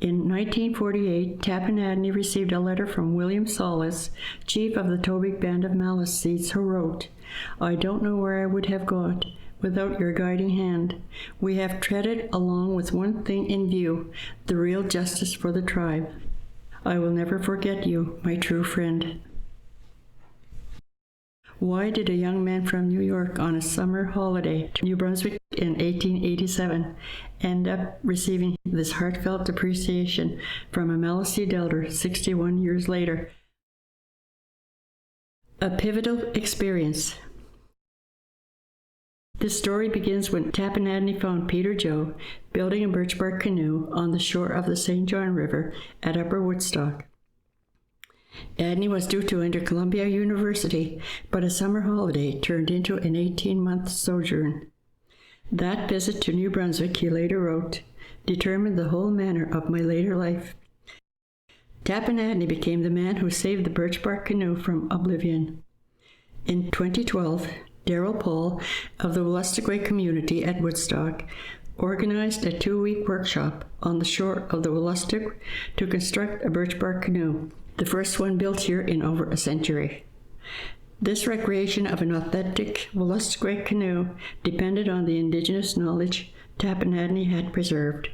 In 1948, Tappan Adney received a letter from William Solis, chief of the Tobig Band of Maliseets, who wrote, "I don't know where I would have got without your guiding hand. We have treaded along with one thing in view, the real justice for the tribe. I will never forget you, my true friend." Why did a young man from New York on a summer holiday to New Brunswick in 1887 end up receiving this heartfelt appreciation from a Maliseet elder 61 years later? A pivotal experience. This story begins when Tappan Adney found Peter Joe building a birch bark canoe on the shore of the St. John River at Upper Woodstock. Adney was due to enter Columbia University, but a summer holiday turned into an 18-month sojourn. That visit to New Brunswick, he later wrote, determined the whole manner of my later life. Tappan Adney became the man who saved the birch bark canoe from oblivion. In 2012, Darrell Paul of the Wolastoqey community at Woodstock organized a 2-week workshop on the shore of the Wolastoq to construct a birch bark canoe, the first one built here in over a century. This recreation of an authentic Wolastoqey canoe depended on the indigenous knowledge Tappan Adney had preserved.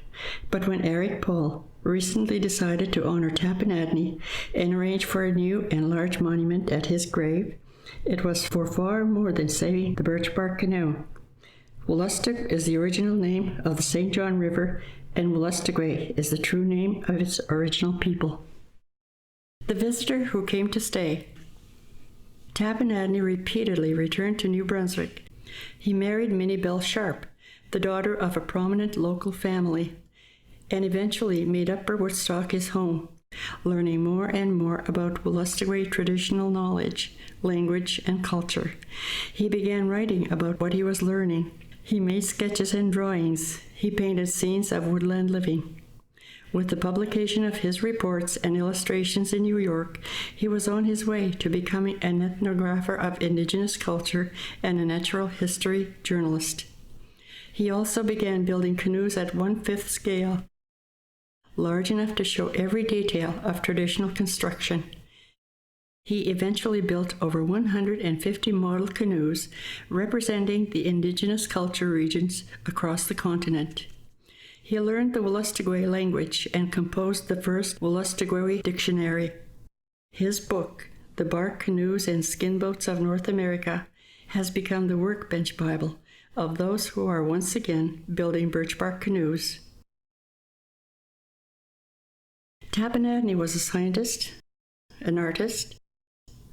But when Eric Paul recently decided to honor Tappan Adney and arrange for a new and large monument at his grave, it was for far more than saving the birch bark canoe. Wolastoq is the original name of the St. John River, and Wolastoqey is the true name of its original people. The visitor who came to stay. Tappan Adney repeatedly returned to New Brunswick. He married Minnie Bell Sharp, the daughter of a prominent local family, and eventually made Upper Woodstock his home, learning more and more about Wolastoqey traditional knowledge, language, and culture. He began writing about what he was learning. He made sketches and drawings. He painted scenes of woodland living. With the publication of his reports and illustrations in New York, he was on his way to becoming an ethnographer of indigenous culture and a natural history journalist. He also began building canoes at 1/5 scale, large enough to show every detail of traditional construction. He eventually built over 150 model canoes representing the indigenous culture regions across the continent. He learned the Wolastoqey language and composed the first Wolastoqey dictionary. His book, The Bark Canoes and Skin Boats of North America, has become the workbench Bible of those who are once again building birch bark canoes. Tappan Adney was a scientist, an artist,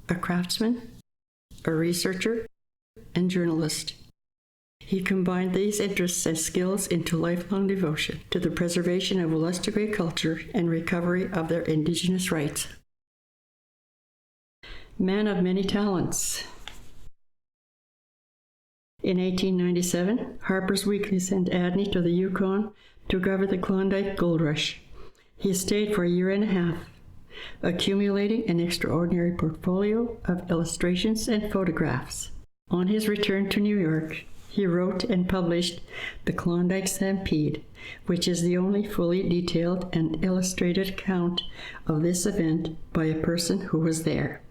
a craftsman, a researcher, and journalist. He combined these interests and skills into lifelong devotion to the preservation of Wolastoqey culture and recovery of their indigenous rights. Man of many talents. In 1897, Harper's Weekly sent Adney to the Yukon to cover the Klondike Gold Rush. He stayed for a year and a half, accumulating an extraordinary portfolio of illustrations and photographs. On his return to New York, he wrote and published The Klondike Stampede, which is the only fully detailed and illustrated account of this event by a person who was there.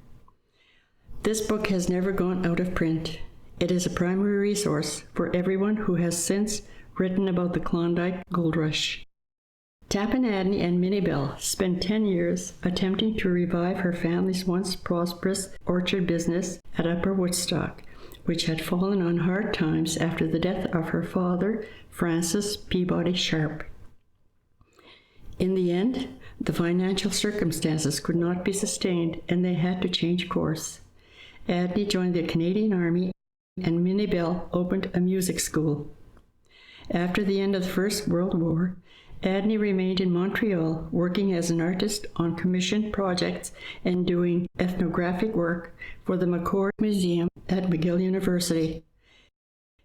This book has never gone out of print. It is a primary resource for everyone who has since written about the Klondike Gold Rush. Tappan Adney and Minnie Bell spent 10 years attempting to revive her family's once prosperous orchard business at Upper Woodstock, which had fallen on hard times after the death of her father, Francis Peabody Sharp. In the end, the financial circumstances could not be sustained, and they had to change course. Adney joined the Canadian Army, and Minnie Bell opened a music school. After the end of the First World War, Adney remained in Montreal, working as an artist on commission projects and doing ethnographic work for the McCord Museum at McGill University.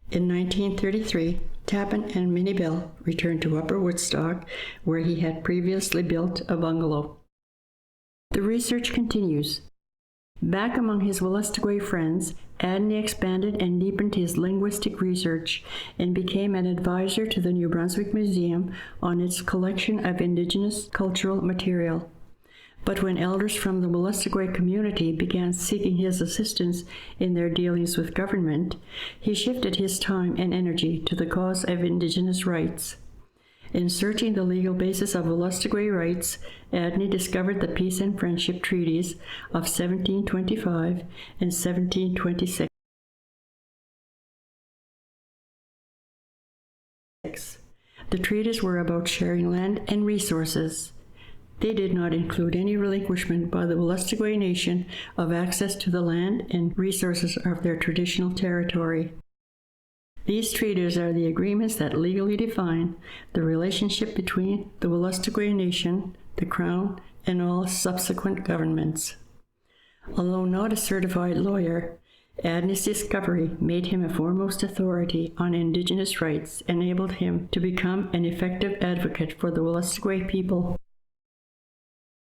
In 1933, Tappan and Minnie Bell returned to Upper Woodstock, where he had previously built a bungalow. The research continues. Back among his Wolastoqey friends, Adney expanded and deepened his linguistic research and became an advisor to the New Brunswick Museum on its collection of Indigenous cultural material. But when elders from the Wolastoqey community began seeking his assistance in their dealings with government, he shifted his time and energy to the cause of Indigenous rights. In searching the legal basis of Wolastoqey rights, Adney discovered the Peace and Friendship Treaties of 1725 and 1726. The treaties were about sharing land and resources. They did not include any relinquishment by the Wolastoqey Nation of access to the land and resources of their traditional territory. These treaties are the agreements that legally define the relationship between the Wolastoqey Nation, the Crown, and all subsequent governments. Although not a certified lawyer, Adney's discovery made him a foremost authority on Indigenous rights and enabled him to become an effective advocate for the Wolastoqey people.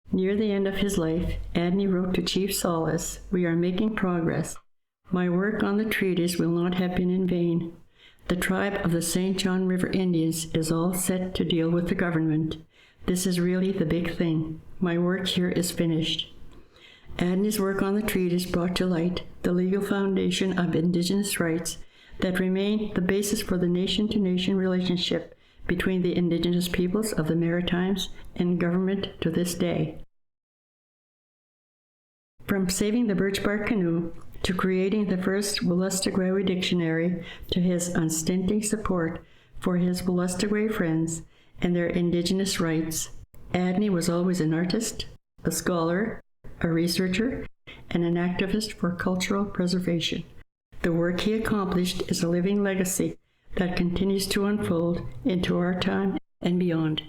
Near the end of his life, Adney wrote to Chief Solace, "We are making progress. My work on the treaties will not have been in vain. The tribe of the St. John River Indians is all set to deal with the government. This is really the big thing. My work here is finished." Adney's work on the treaties brought to light the legal foundation of Indigenous rights that remain the basis for the nation-to-nation relationship between the Indigenous peoples of the Maritimes and government to this day. From saving the birch bark canoe to creating the first Wolastoqey dictionary to his unstinting support for his Wolastoqey friends and their Indigenous rights, Adney was always an artist, a scholar, a researcher, and an activist for cultural preservation. The work he accomplished is a living legacy that continues to unfold into our time and beyond.